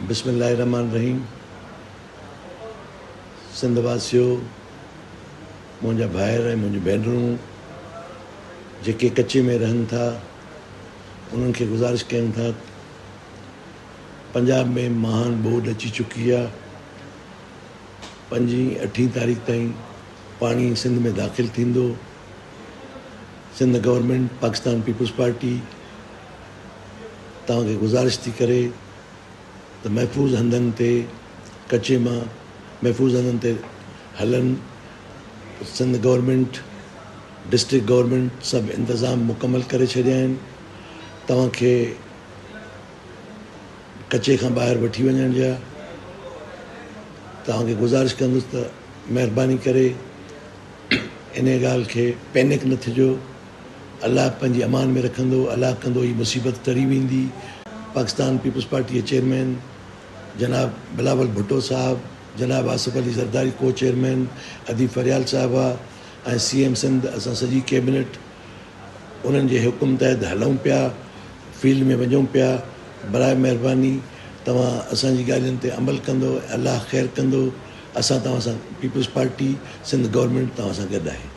बिस्मिल्लाहिर्रहमानिर्रहीम। सिंध वासियो, मुंहिंजा भाइर ऐं मुंहिंजी भेनरूं जेके कच्चे में रहनि था, उन्हनि खे गुज़ारिश कयूं था। पंजाब में महान ॿोॾि अची चुकी आहे। 5-8 तारीख़ ताईं पाणी सिंध में दाख़िल थींदो। Sindh government, Pakistan Peoples Party तव्हांखे गुज़ारिश थी करे त महफ़ूज़ हंधनि ते, कच्चे मां महफ़ूज़ हंधनि ते हलनि। सिंध गवर्नमेंट, डिस्ट्रिक्ट गवर्नमेंट सभु इंतज़ाम मुकमल करे छॾिया आहिनि। तव्हांखे कच्चे खां ॿाहिरि वठी वञण जा तव्हांखे गुज़ारिश कंदुसि त महिरबानी करे इन ॻाल्हि खे पैनिक न थिजो। अलाह पंहिंजी अमान में रखंदो, अलाह कंदो, ही मुसीबत टरी वेंदी। पाकिस्तान पीपल्स पार्टी जे चेयरमैन जनाब बिलावल भुट्टो साहब, जनाब आसिफ अली ज़रदारी को चेयरमैन, अदी फरियाल साहिबा ऐं CM सिंध, असां सॼी कैबिनेट उन्हनि जे हुकुम तहत हलूं पिया, फील्ड में वञूं पिया। बराए महिरबानी तव्हां असांजी ॻाल्हियुनि ते अमल कंदो, अलाह ख़ैरु कंदो। असां तव्हां सां, पीपल्स पार्टी सिंध गवर्नमेंट तव्हां सां गॾु आहे।